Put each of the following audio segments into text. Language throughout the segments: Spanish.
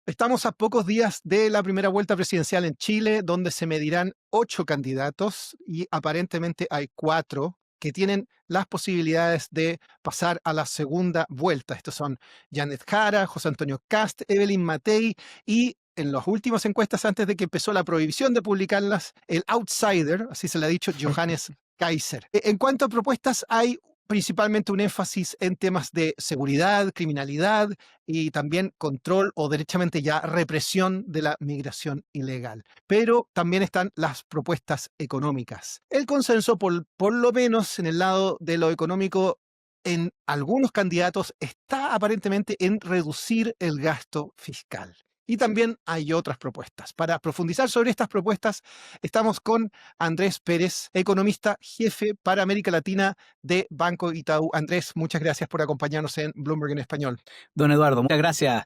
Estamos a pocos días de la primera vuelta presidencial en Chile, donde se medirán 8 candidatos y aparentemente hay 4 que tienen las posibilidades de pasar a la segunda vuelta. Estos son Janet Jara, José Antonio Kast, Evelyn Matei y en las últimas encuestas antes de que empezó la prohibición de publicarlas, el outsider, así se le ha dicho, Johannes Kaiser. En cuanto a propuestas, hay principalmente un énfasis en temas de seguridad, criminalidad y también control o derechamente ya represión de la migración ilegal. Pero también están las propuestas económicas. El consenso, por lo menos en el lado de lo económico, en algunos candidatos está aparentemente en reducir el gasto fiscal. Y también hay otras propuestas. Para profundizar sobre estas propuestas, estamos con Andrés Pérez, economista jefe para América Latina de Banco Itaú. Andrés, muchas gracias por acompañarnos en Bloomberg en Español. Don Eduardo, muchas gracias.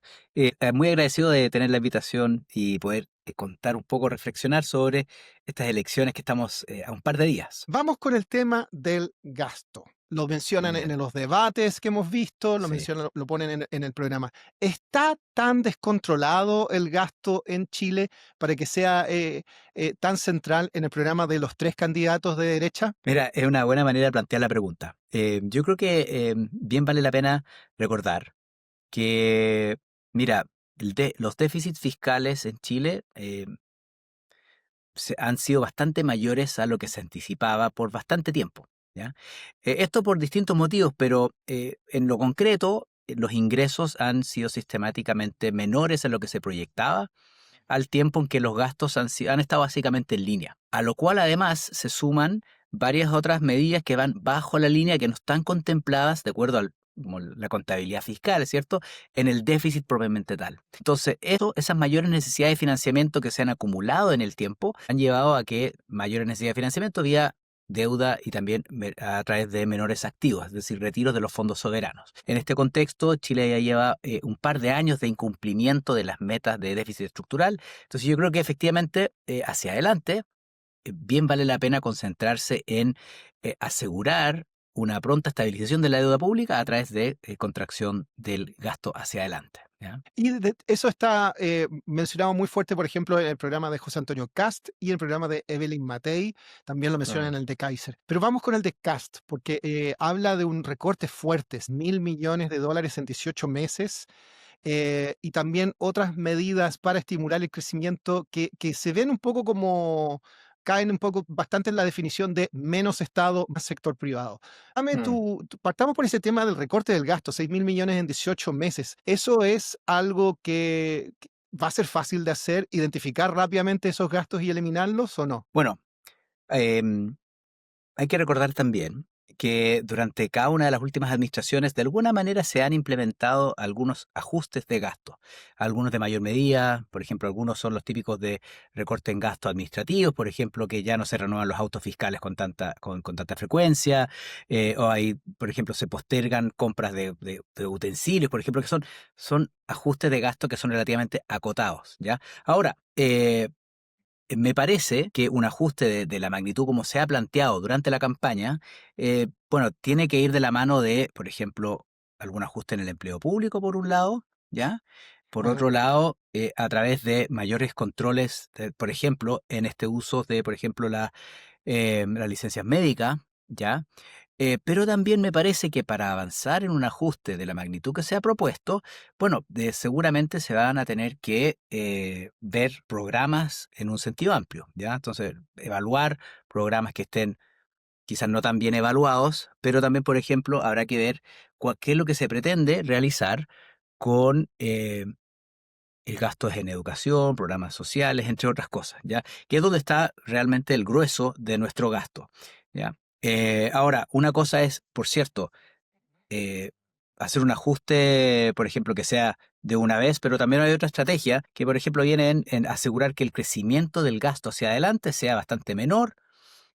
Muy agradecido de tener la invitación y poder contar un poco, reflexionar sobre estas elecciones que estamos a un par de días. Vamos con el tema del gasto. Lo mencionan en Ya, los debates que hemos visto, lo sí. mencionan, lo ponen en el programa. ¿Está tan descontrolado el gasto en Chile para que sea tan central en el programa de los 3 candidatos de derecha? Mira, es una buena manera de plantear la pregunta. Yo creo que bien vale la pena recordar que, mira, los déficits fiscales en Chile han sido bastante mayores a lo que se anticipaba por bastante tiempo, ¿ya? Esto por distintos motivos, pero en lo concreto, los ingresos han sido sistemáticamente menores a lo que se proyectaba, al tiempo en que los gastos han estado básicamente en línea, a lo cual además se suman varias otras medidas que van bajo la línea que no están contempladas de acuerdo al como la contabilidad fiscal, ¿cierto? En el déficit propiamente tal. Entonces, esas mayores necesidades de financiamiento que se han acumulado en el tiempo han llevado a que mayores necesidades de financiamiento vía deuda y también a través de menores activos, es decir, retiros de los fondos soberanos. En este contexto, Chile ya lleva un par de años de incumplimiento de las metas de déficit estructural. Entonces yo creo que efectivamente hacia adelante bien vale la pena concentrarse en asegurar una pronta estabilización de la deuda pública a través de contracción del gasto hacia adelante, ¿ya? Y eso está mencionado muy fuerte, por ejemplo, en el programa de José Antonio Kast y el programa de Evelyn Matei, también lo mencionan en Claro. el de Kaiser. Pero vamos con el de Kast, porque habla de un recorte fuerte, $1.000 millones en 18 meses, y también otras medidas para estimular el crecimiento que se ven un poco como caen un poco bastante en la definición de menos Estado, más sector privado. Dame Mm. partamos por ese tema del recorte del gasto, $6.000 millones en 18 meses. ¿Eso es algo que va a ser fácil de hacer, identificar rápidamente esos gastos y eliminarlos o no? Bueno, em, hay que recordar también que durante cada una de las últimas administraciones, de alguna manera se han implementado algunos ajustes de gasto, algunos de mayor medida, por ejemplo, algunos son los típicos de recorte en gastos administrativos, por ejemplo, que ya no se renuevan los autos fiscales con tanta frecuencia, o hay, por ejemplo, se postergan compras de utensilios, por ejemplo, que son ajustes de gasto que son relativamente acotados, ¿ya? Ahora, me parece que un ajuste de la magnitud como se ha planteado durante la campaña, bueno, tiene que ir de la mano de, por ejemplo, algún ajuste en el empleo público, por un lado, ¿ya? Por Ajá. otro lado, a través de mayores controles, por ejemplo, en este uso de, por ejemplo, las licencias médicas, ¿ya? Pero también me parece que para avanzar en un ajuste de la magnitud que se ha propuesto, bueno, seguramente se van a tener que ver programas en un sentido amplio, ¿ya? Entonces, evaluar programas que estén quizás no tan bien evaluados, pero también, por ejemplo, habrá que ver qué es lo que se pretende realizar con el gasto en educación, programas sociales, entre otras cosas, ¿ya? Que es donde está realmente el grueso de nuestro gasto, ¿ya? Ahora, una cosa es, por cierto, eh, hacer un ajuste, por ejemplo, que sea de una vez, pero también hay otra estrategia que, por ejemplo, viene en asegurar que el crecimiento del gasto hacia adelante sea bastante menor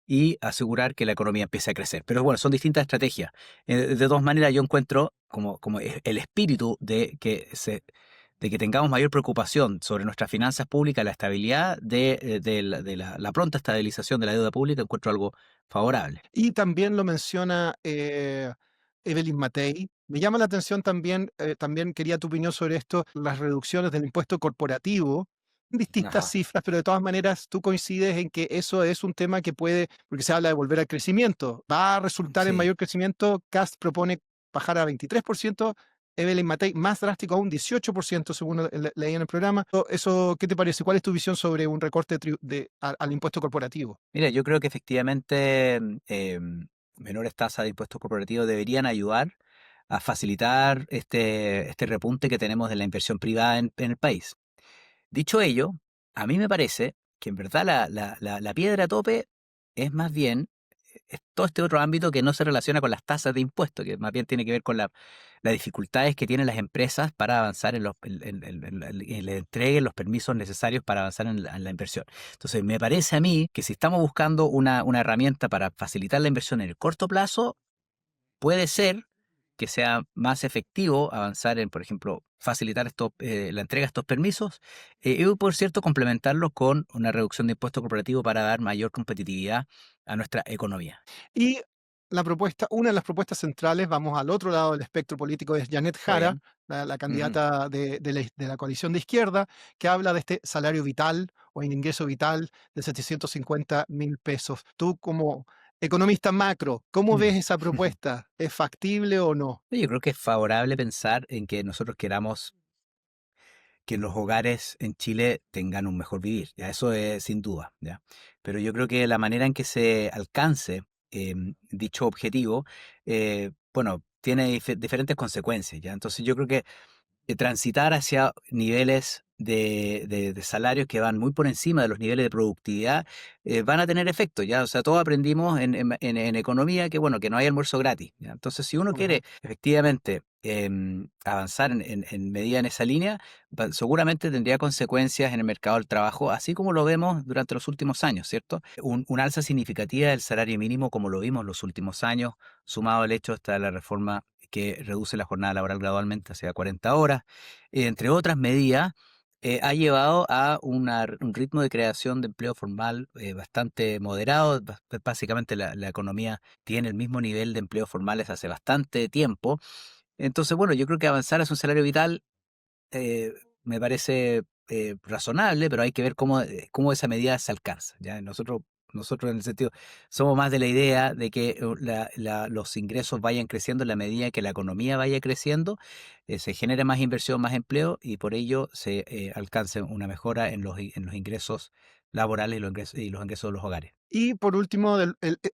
y asegurar que la economía empiece a crecer. Pero bueno, son distintas estrategias. De todas maneras, yo encuentro como el espíritu de que tengamos mayor preocupación sobre nuestras finanzas públicas, la estabilidad la pronta estabilización de la deuda pública, encuentro algo favorable. Y también lo menciona Evelyn Matei, Me llama la atención también, también quería tu opinión sobre esto, las reducciones del impuesto corporativo, distintas Ajá. cifras, pero de todas maneras tú coincides en que eso es un tema que puede, porque se habla de volver al crecimiento, va a resultar en Sí. mayor crecimiento. Cast propone bajar a 23%, Evelyn Matei más drástico aún 18%, según leí en el programa. Eso, ¿qué te parece? ¿Cuál es tu visión sobre un recorte al impuesto corporativo? Mira, yo creo que efectivamente menores tasas de impuestos corporativos deberían ayudar a facilitar este repunte que tenemos de la inversión privada en el país. Dicho ello, a mí me parece que en verdad la piedra a tope es más bien es todo este otro ámbito que no se relaciona con las tasas de impuestos, que más bien tiene que ver con las dificultades que tienen las empresas para avanzar en la entrega de los permisos necesarios para avanzar en la inversión. Entonces, me parece a mí que si estamos buscando una herramienta para facilitar la inversión en el corto plazo, puede ser que sea más efectivo avanzar en, por ejemplo, facilitar la entrega de estos permisos y, por cierto, complementarlo con una reducción de impuestos corporativos para dar mayor competitividad a nuestra economía. Y la propuesta, una de las propuestas centrales, vamos al otro lado del espectro político, es Janet ¿Está Jara, bien? la Ujú. candidata de la coalición de izquierda, que habla de este salario vital o ingreso vital de 750.000 pesos. Tú, como economista macro, ¿cómo ves esa propuesta? ¿Es factible o no? Yo creo que es favorable pensar en que nosotros queramos que los hogares en Chile tengan un mejor vivir, ya eso es sin duda, ya. Pero yo creo que la manera en que se alcance dicho objetivo, bueno, tiene diferentes consecuencias, ya. Entonces yo creo que transitar hacia niveles de salarios que van muy por encima de los niveles de productividad, van a tener efecto, ¿ya? O sea, todos aprendimos en economía que, bueno, que no hay almuerzo gratis, ¿ya? Entonces, si uno Ujú. quiere efectivamente avanzar en medida en esa línea, seguramente tendría consecuencias en el mercado del trabajo, así como lo vemos durante los últimos años, ¿cierto? Un alza significativa del salario mínimo, como lo vimos los últimos años, sumado al hecho de la reforma que reduce la jornada laboral gradualmente hacia 40 horas, entre otras medidas, ha llevado a un ritmo de creación de empleo formal bastante moderado. Básicamente la economía tiene el mismo nivel de empleos formales hace bastante tiempo. Entonces, bueno, yo creo que avanzar hacia un salario vital eh, me parece razonable, pero hay que ver cómo esa medida se alcanza. ¿Ya? Nosotros en el sentido, somos más de la idea de que los ingresos vayan creciendo en la medida que la economía vaya creciendo, se genere más inversión, más empleo y por ello se alcance una mejora en los ingresos laborales y los ingresos de los hogares. Y por último,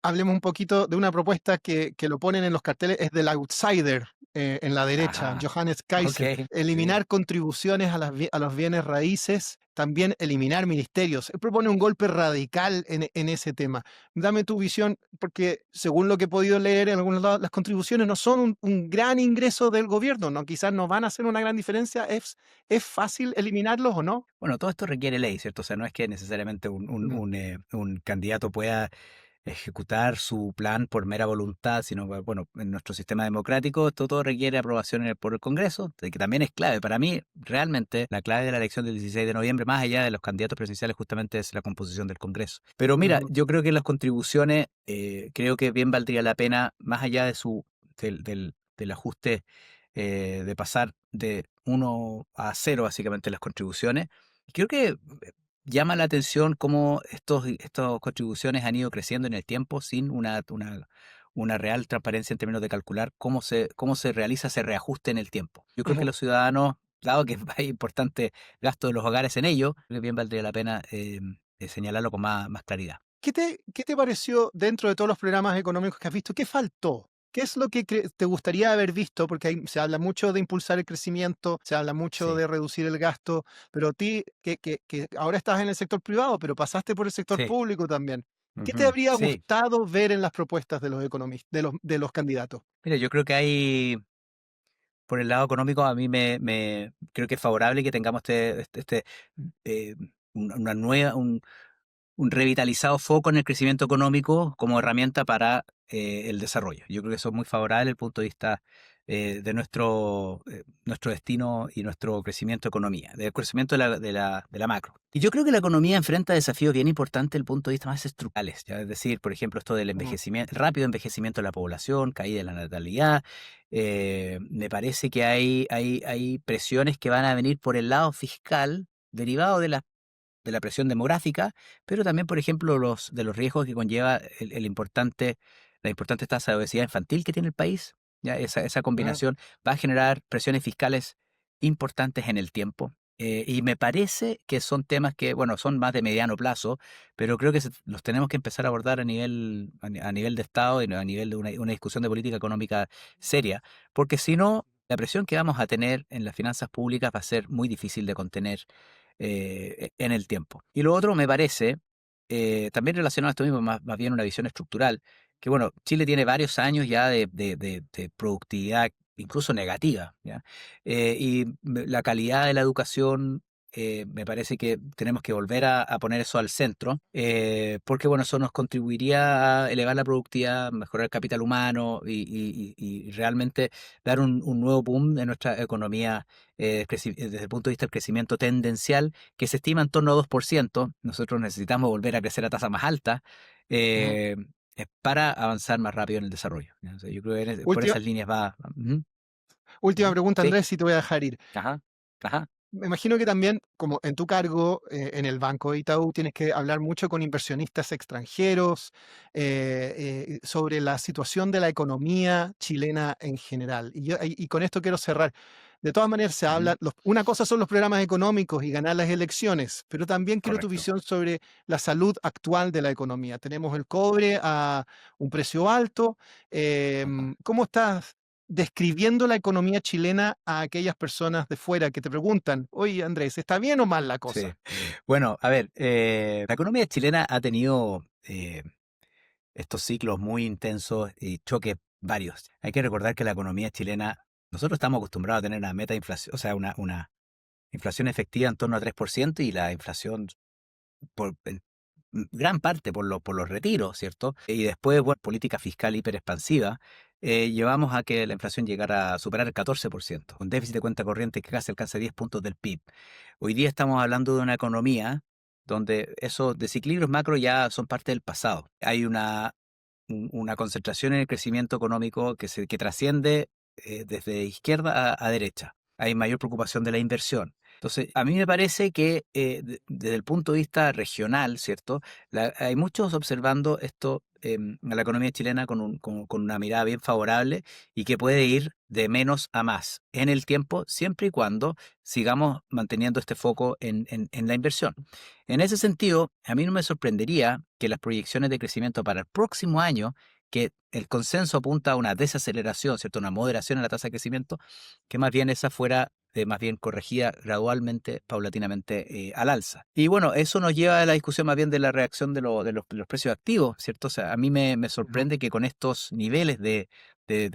hablemos un poquito de una propuesta que lo ponen en los carteles, es del outsider en la derecha, Ajá, Johannes ok, Kaiser, sí. eliminar contribuciones a los bienes raíces, también eliminar ministerios. Él propone un golpe radical en ese tema. Dame tu visión, porque según lo que he podido leer en algunos lados, las contribuciones no son un gran ingreso del gobierno, ¿no? Quizás no van a hacer una gran diferencia. ¿Es fácil eliminarlos o no? Bueno, todo esto requiere ley, ¿cierto? O sea, no es que necesariamente Mm, un candidato pueda ejecutar su plan por mera voluntad, sino que, bueno, en nuestro sistema democrático esto todo requiere aprobación por el Congreso, de que también es clave. Para mí, realmente, la clave de la elección del 16 de noviembre, más allá de los candidatos presidenciales, justamente es la composición del Congreso. Pero mira, ujú. yo creo que las contribuciones, creo que bien valdría la pena, más allá del ajuste de pasar de 1 a 0, básicamente, las contribuciones. Creo que llama la atención cómo estas contribuciones han ido creciendo en el tiempo sin una real transparencia en términos de calcular cómo se realiza ese reajuste en el tiempo. Yo creo que Ujú. los ciudadanos, dado que hay importante gasto de los hogares en ello, creo que bien valdría la pena señalarlo con más claridad. ¿Qué te pareció dentro de todos los programas económicos que has visto? ¿Qué faltó? ¿Qué es lo que te gustaría haber visto? Porque se habla mucho de impulsar el crecimiento, se habla mucho Sí, de reducir el gasto, pero a ti, que ahora estás en el sector privado, pero pasaste por el sector sí, público también. ¿Qué te ujú, habría sí. gustado ver en las propuestas de los economistas, de los candidatos? Mira, yo creo que por el lado económico, a mí creo que es favorable que tengamos eh, una nueva, un revitalizado foco en el crecimiento económico como herramienta para el desarrollo. Yo creo que eso es muy favorable desde el punto de vista de nuestro destino y nuestro crecimiento de economía, del crecimiento de la macro. Y yo creo que la economía enfrenta desafíos bien importantes desde el punto de vista más estructurales, ¿ya? Es decir, por ejemplo, esto del Ujú, envejecimiento, el rápido envejecimiento de la población, caída de la natalidad. Me parece que hay presiones que van a venir por el lado fiscal derivado de la presión demográfica, pero también, por ejemplo, de los riesgos que conlleva la importante tasa de obesidad infantil que tiene el país. ¿Ya? Esa ujú, combinación va a generar presiones fiscales importantes en el tiempo. Y me parece que son temas que, bueno, son más de mediano plazo, pero creo que los tenemos que empezar a abordar a nivel de Estado y a nivel de una discusión de política económica seria, porque si no, la presión que vamos a tener en las finanzas públicas va a ser muy difícil de contener en el tiempo. Y lo otro me parece, también relacionado a esto mismo, más bien una visión estructural, que bueno, Chile tiene varios años ya de productividad incluso negativa, ¿ya? La calidad de la educación, me parece que tenemos que volver a poner eso al centro, porque bueno, eso nos contribuiría a elevar la productividad, mejorar el capital humano y realmente dar un nuevo boom en nuestra economía desde el punto de vista del crecimiento tendencial, que se estima en torno a 2%. Nosotros necesitamos volver a crecer a tasa más alta ujú. eh, para avanzar más rápido en el desarrollo, ¿ya? O sea, yo creo que por Última, esas líneas va. Ujú, última ujú. pregunta, Sí, Andrés, y te voy a dejar ir. ajá, ajá, Me imagino que también, como en tu cargo en el Banco de Itaú, tienes que hablar mucho con inversionistas extranjeros sobre la situación de la economía chilena en general. Y con esto quiero cerrar. De todas maneras, se ujú, habla, una cosa son los programas económicos y ganar las elecciones, pero también quiero tu correcto. visión sobre la salud actual de la economía. Tenemos el cobre a un precio alto. Ajá. ¿Cómo estás describiendo la economía chilena a aquellas personas de fuera que te preguntan: "Oye, Andrés, ¿está bien o mal la Sí. cosa?". Bueno, a ver, la economía chilena ha tenido estos ciclos muy intensos y choques varios. Hay que recordar que la economía chilena, nosotros estamos acostumbrados a tener una meta de inflación, o sea, una inflación efectiva en torno a 3% y la inflación en gran parte por los retiros, ¿cierto? Y después, bueno, política fiscal hiperexpansiva, llevamos a que la inflación llegara a superar el 14%, con déficit de cuenta corriente que casi alcanza 10 puntos del PIB. Hoy día estamos hablando de una economía donde esos desequilibrios macro ya son parte del pasado. Hay una concentración en el crecimiento económico que trasciende desde izquierda a derecha. Hay mayor preocupación de la inversión. Entonces, a mí me parece que desde el punto de vista regional, ¿cierto? Hay muchos observando esto, a la economía chilena con una mirada bien favorable y que puede ir de menos a más en el tiempo, siempre y cuando sigamos manteniendo este foco en la inversión. En ese sentido, a mí no me sorprendería que las proyecciones de crecimiento para el próximo año, que el consenso apunta a una desaceleración, ¿cierto? Una moderación en la tasa de crecimiento, que más bien esa fuera más bien corregida gradualmente, paulatinamente al alza. Y bueno, eso nos lleva a la discusión más bien de la reacción de los precios activos, ¿cierto? O sea, a mí me Ujú, sorprende que con estos niveles de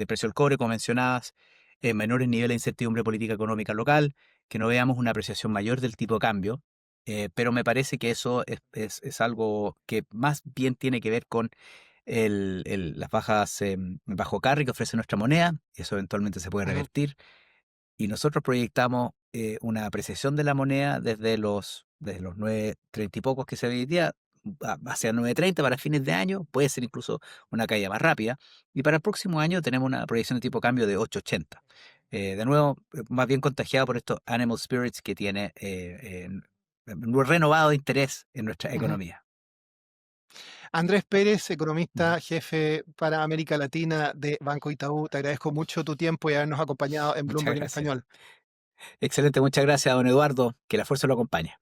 precio del cobre, como mencionabas, menores niveles de incertidumbre política económica local, que no veamos una apreciación mayor del tipo de cambio, pero me parece que eso es algo que más bien tiene que ver con las bajas, el bajo carry que ofrece nuestra moneda, y eso eventualmente se puede ujú. revertir. Y nosotros proyectamos una apreciación de la moneda desde los 9.30 y pocos que se ve hoy día, hacia 9.30 para fines de año, puede ser incluso una caída más rápida. Y para el próximo año tenemos una proyección de tipo cambio de 8.80. De nuevo, más bien contagiado por estos animal spirits que tiene un renovado interés en nuestra Ujú. economía. Andrés Pérez, Ujú. economista jefe para América Latina de Banco Itaú, te agradezco mucho tu tiempo y habernos acompañado en Muchas Bloomberg en gracias. español. Excelente, muchas gracias, don Eduardo. Que la fuerza lo acompañe.